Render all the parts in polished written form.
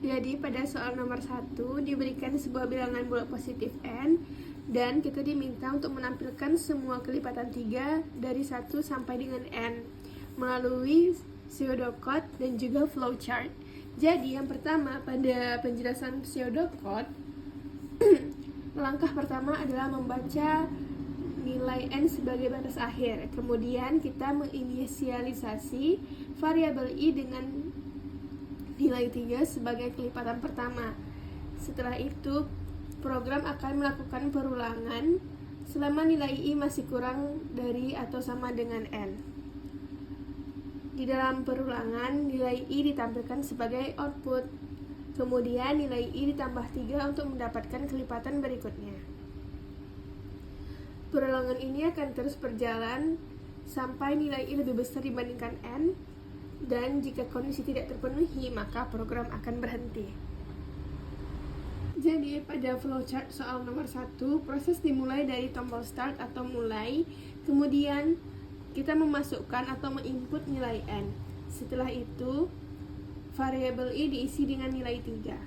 Jadi pada soal nomor 1 diberikan sebuah bilangan bulat positif n dan kita diminta untuk menampilkan semua kelipatan 3 dari 1 sampai dengan n melalui pseudocode dan juga flowchart. Jadi yang pertama pada penjelasan pseudocode langkah pertama adalah membaca nilai n sebagai batas akhir. Kemudian kita menginisialisasi variabel i dengan nilai 3 sebagai kelipatan pertama. Setelah itu, program akan melakukan perulangan selama nilai i masih kurang dari atau sama dengan n. Di dalam perulangan, nilai i ditampilkan sebagai output. Kemudian nilai i ditambah 3 untuk mendapatkan kelipatan berikutnya. Perulangan ini akan terus berjalan sampai nilai i lebih besar dibandingkan n, dan jika kondisi tidak terpenuhi, maka program akan berhenti. Jadi pada flowchart soal nomor 1, proses dimulai dari tombol start atau mulai, kemudian kita memasukkan atau menginput nilai n. Setelah itu, variabel i diisi dengan nilai 3.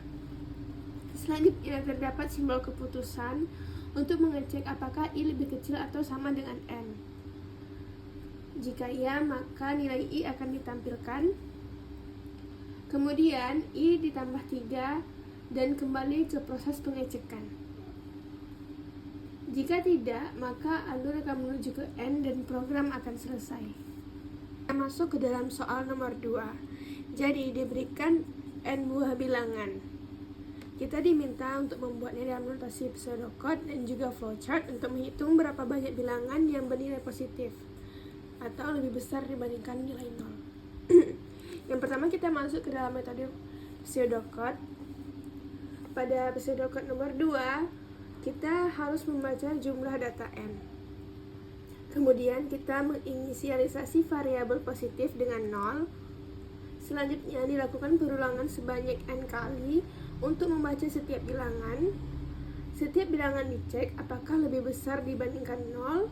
Selanjutnya terdapat simbol keputusan untuk mengecek apakah i lebih kecil atau sama dengan n. Jika iya, maka nilai i akan ditampilkan. Kemudian i ditambah 3 dan kembali ke proses pengecekan. Jika tidak, maka alur akan menuju ke n dan program akan selesai. Kita masuk ke dalam soal nomor 2. Jadi diberikan n buah bilangan. Kita diminta untuk membuatnya dalam notasi pseudocode dan juga flowchart untuk menghitung berapa banyak bilangan yang bernilai positif atau lebih besar dibandingkan nilai 0. Yang pertama kita masuk ke dalam metode pseudocode. Pada pseudocode nomor 2, kita harus membaca jumlah data n. Kemudian kita menginisialisasi variabel positif dengan 0. Selanjutnya dilakukan perulangan sebanyak n kali untuk membaca setiap bilangan. Setiap bilangan dicek apakah lebih besar dibandingkan 0.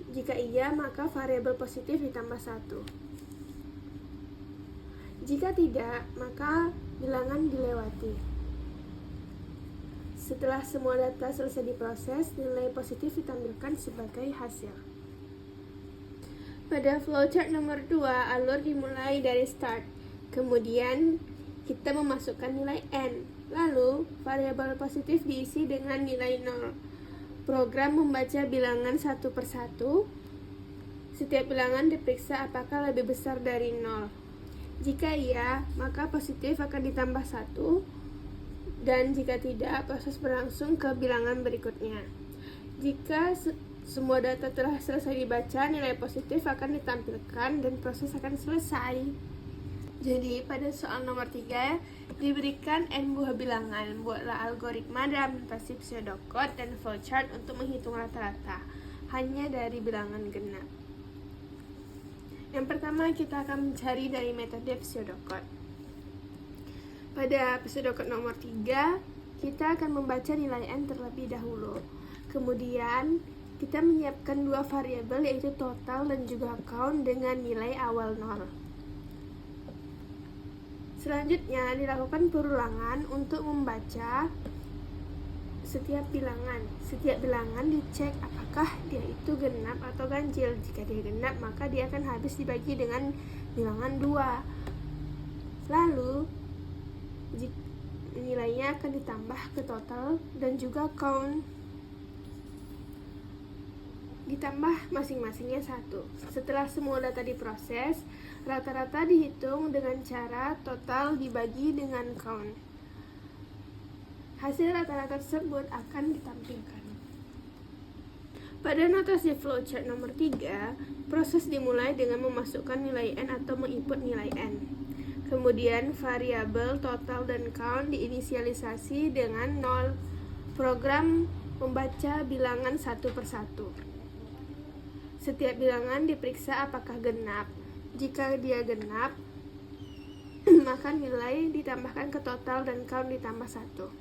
Jika iya, maka variabel positif ditambah 1. Jika tidak, maka bilangan dilewati. Setelah semua data selesai diproses, nilai positif ditampilkan sebagai hasil. Pada flowchart nomor 2, alur dimulai dari start. Kemudian kita memasukkan nilai n. Lalu, variabel positif diisi dengan nilai 0. Program membaca bilangan satu persatu. Setiap bilangan diperiksa apakah lebih besar dari 0. Jika iya, maka positif akan ditambah 1. Dan jika tidak, proses berlangsung ke bilangan berikutnya. Jika semua data telah selesai dibaca, nilai positif akan ditampilkan dan proses akan selesai. Jadi pada soal nomor 3 diberikan n buah bilangan. Buatlah algoritma dalam notasi pseudocode dan flowchart untuk menghitung rata-rata hanya dari bilangan genap. Yang pertama kita akan mencari dari metode pseudocode. Pada pseudocode nomor 3 kita akan membaca nilai n terlebih dahulu. Kemudian kita menyiapkan dua variabel yaitu total dan juga count dengan nilai awal 0. Selanjutnya dilakukan perulangan untuk membaca setiap bilangan. Setiap bilangan dicek apakah dia itu genap atau ganjil. Jika dia genap, maka dia akan habis dibagi dengan bilangan 2. Lalu nilainya akan ditambah ke total dan juga count, ditambah masing-masingnya 1. Setelah semua data diproses, rata-rata dihitung dengan cara total dibagi dengan count. Hasil rata-rata tersebut akan ditampilkan. Pada notasi flowchart nomor 3, proses dimulai dengan memasukkan nilai n atau menginput nilai n. Kemudian variabel total dan count diinisialisasi dengan 0. Program membaca bilangan satu persatu. Setiap bilangan diperiksa apakah genap. Jika dia genap, maka nilai ditambahkan ke total dan count ditambah 1.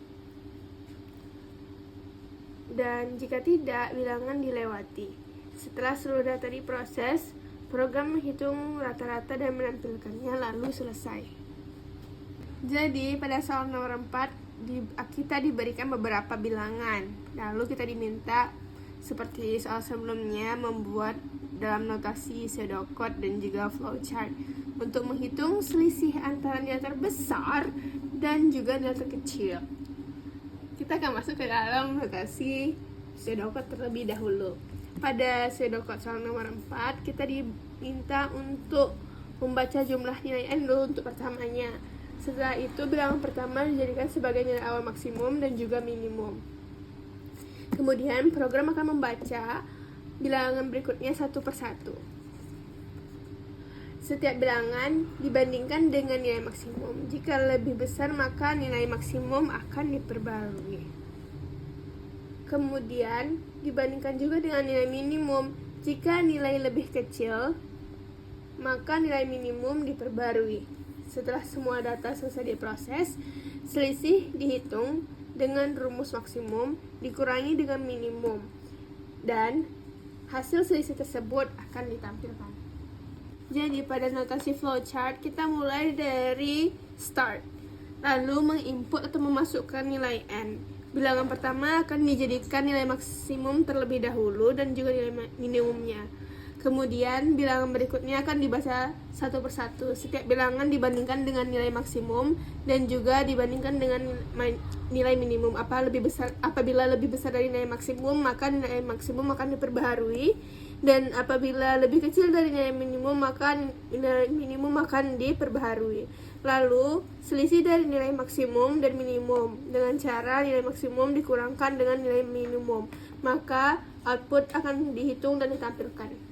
Dan jika tidak, bilangan dilewati. Setelah seluruh data diproses, program menghitung rata-rata dan menampilkannya lalu selesai. Jadi pada soal nomor 4 kita diberikan beberapa bilangan. Lalu kita diminta seperti soal sebelumnya membuat dalam notasi pseudocode dan juga flowchart untuk menghitung selisih antara nilai terbesar dan juga nilai terkecil. Kita akan masuk ke dalam notasi pseudocode terlebih dahulu. Pada pseudocode soal nomor 4 kita diminta untuk membaca jumlah nilai n dulu untuk pertamanya. Setelah itu bilangan pertama dijadikan sebagai nilai awal maksimum dan juga minimum. Kemudian program akan membaca bilangan berikutnya satu persatu. Setiap bilangan dibandingkan dengan nilai maksimum. Jika lebih besar maka nilai maksimum akan diperbarui. Kemudian dibandingkan juga dengan nilai minimum. Jika nilai lebih kecil maka nilai minimum diperbarui. Setelah semua data selesai diproses, selisih dihitung dengan rumus maksimum dikurangi dengan minimum, dan hasil selisih tersebut akan ditampilkan. Jadi pada notasi flowchart kita mulai dari start, lalu menginput atau memasukkan nilai n. Bilangan pertama akan dijadikan nilai maksimum terlebih dahulu dan juga nilai minimumnya. Kemudian bilangan berikutnya akan dibaca satu persatu. Setiap bilangan dibandingkan dengan nilai maksimum dan juga dibandingkan dengan nilai minimum. Apabila lebih besar dari nilai maksimum maka nilai maksimum akan diperbaharui, dan apabila lebih kecil dari nilai minimum maka nilai minimum akan diperbaharui. Lalu selisih dari nilai maksimum dan minimum dengan cara nilai maksimum dikurangkan dengan nilai minimum, maka output akan dihitung dan ditampilkan.